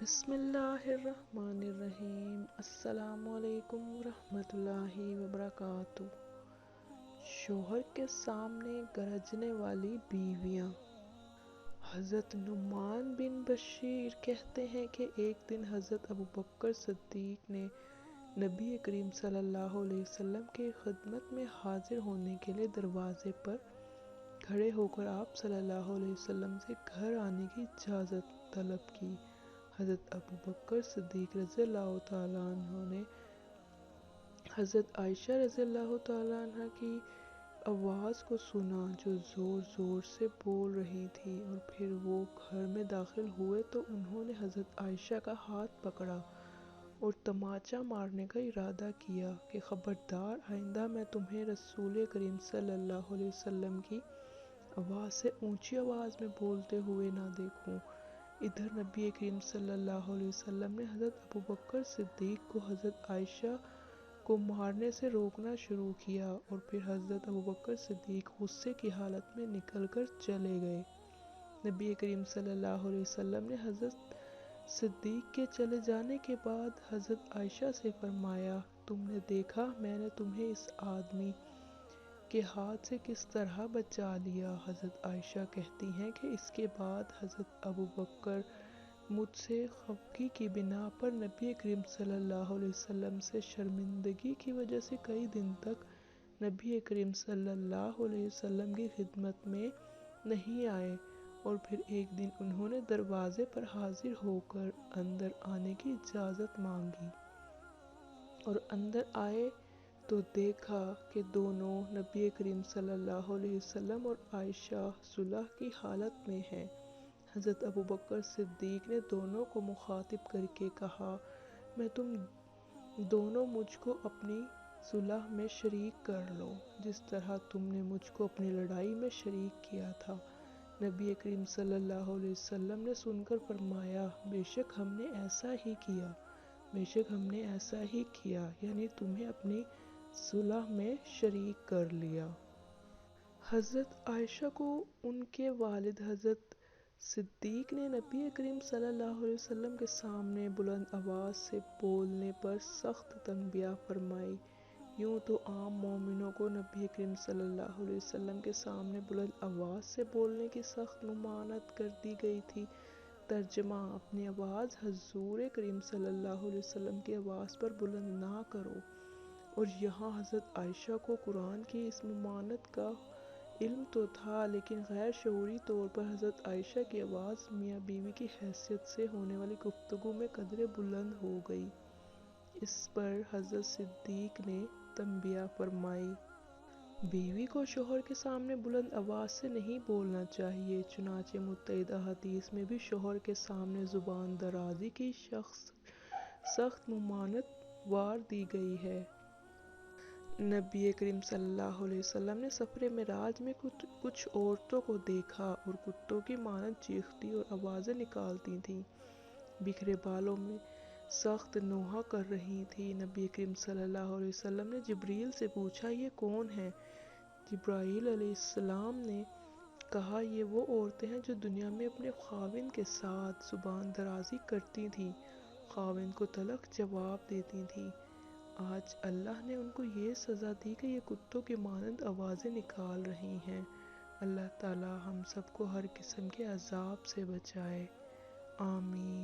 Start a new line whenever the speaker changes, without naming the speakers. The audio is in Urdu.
بسم اللہ الرحمن الرحیم۔ السلام علیکم ورحمۃ اللہ وبرکاتہ۔ شوہر کے سامنے گرجنے والی بیویاں۔ حضرت نعمان بن بشیر کہتے ہیں کہ ایک دن حضرت ابوبکر صدیق نے نبی کریم صلی اللہ علیہ وسلم کی خدمت میں حاضر ہونے کے لیے دروازے پر کھڑے ہو کر آپ صلی اللہ علیہ وسلم سے گھر آنے کی اجازت طلب کی۔ حضرت ابوبکر صدیق رضی اللہ تعالیٰ عنہ نے حضرت عائشہ رضی اللہ تعالیٰ عنہ کی آواز کو سنا جو زور زور سے بول رہی تھی، اور پھر وہ گھر میں داخل ہوئے تو انہوں نے حضرت عائشہ کا ہاتھ پکڑا اور تماچا مارنے کا ارادہ کیا کہ خبردار، آئندہ میں تمہیں رسول کریم صلی اللہ علیہ وسلم کی آواز سے اونچی آواز میں بولتے ہوئے نہ دیکھوں۔ ادھر نبی کریم صلی اللہ علیہ وسلم نے حضرت ابوبکر صدیق کو حضرت عائشہ کو مارنے سے روکنا شروع کیا، اور پھر حضرت ابوبکر صدیق غصے کی حالت میں نکل کر چلے گئے۔ نبی کریم صلی اللہ علیہ وسلم نے حضرت صدیق کے چلے جانے کے بعد حضرت عائشہ سے فرمایا، تم نے دیکھا میں نے تمہیں اس آدمی کے ہاتھ سے کس طرح بچا لیا۔ حضرت عائشہ کہتی ہیں کہ اس کے بعد حضرت ابوبکر مجھ سے خفگی کی بنا پر نبی کریم صلی اللہ علیہ وسلم سے شرمندگی کی وجہ سے کئی دن تک نبی کریم صلی اللہ علیہ وسلم کی خدمت میں نہیں آئے، اور پھر ایک دن انہوں نے دروازے پر حاضر ہو کر اندر آنے کی اجازت مانگی، اور اندر آئے تو دیکھا کہ دونوں نبی کریم صلی اللہ علیہ وسلم اور عائشہ صلح کی حالت میں ہیں۔ حضرت ابوبکر صدیق نے دونوں کو مخاطب کر کے کہا، میں تم دونوں مجھ کو اپنی صلح میں شریک کر لو، جس طرح تم نے مجھ کو اپنی لڑائی میں شریک کیا تھا۔ نبی کریم صلی اللہ علیہ وسلم نے سن کر فرمایا، بے شک ہم نے ایسا ہی کیا، بے شک ہم نے ایسا ہی کیا، یعنی تمہیں اپنی صلح میں شریک کر لیا۔ حضرت عائشہ کو ان کے والد حضرت صدیق نے نبی کریم صلی اللہ علیہ وسلم کے سامنے بلند آواز سے بولنے پر سخت تنبیہ فرمائی۔ یوں تو عام مومنوں کو نبی کریم صلی اللہ علیہ وسلم کے سامنے بلند آواز سے بولنے کی سخت ممانعت کر دی گئی تھی۔ ترجمہ: اپنی آواز حضور کریم صلی اللہ علیہ وسلم کی آواز پر بلند نہ کرو۔ اور یہاں حضرت عائشہ کو قرآن کی اس ممانعت کا علم تو تھا، لیکن غیر شعوری طور پر حضرت عائشہ کی آواز میاں بیوی کی حیثیت سے ہونے والی گفتگو میں قدرے بلند ہو گئی۔ اس پر حضرت صدیق نے تنبیہ فرمائی، بیوی کو شوہر کے سامنے بلند آواز سے نہیں بولنا چاہیے۔ چنانچہ متعددہ حدیث میں بھی شوہر کے سامنے زبان درازی کی سخت ممانعت وار دی گئی ہے۔ نبی کریم صلی اللہ علیہ وسلم نے سفر معراج میں کچھ عورتوں کو دیکھا اور کتوں کی مانند چیختی اور آوازیں نکالتی تھیں، بکھرے بالوں میں سخت نوحہ کر رہی تھیں۔ نبی کریم صلی اللہ علیہ وسلم نے جبریل سے پوچھا، یہ کون ہیں؟ جبرائیل علیہ السلام نے کہا، یہ وہ عورتیں ہیں جو دنیا میں اپنے خاوند کے ساتھ زبان درازی کرتی تھیں، خاوند کو تلخ جواب دیتی تھیں۔ آج اللہ نے ان کو یہ سزا دی کہ یہ کتوں کی مانند آوازیں نکال رہی ہیں۔ اللہ تعالی ہم سب کو ہر قسم کے عذاب سے بچائے، آمین۔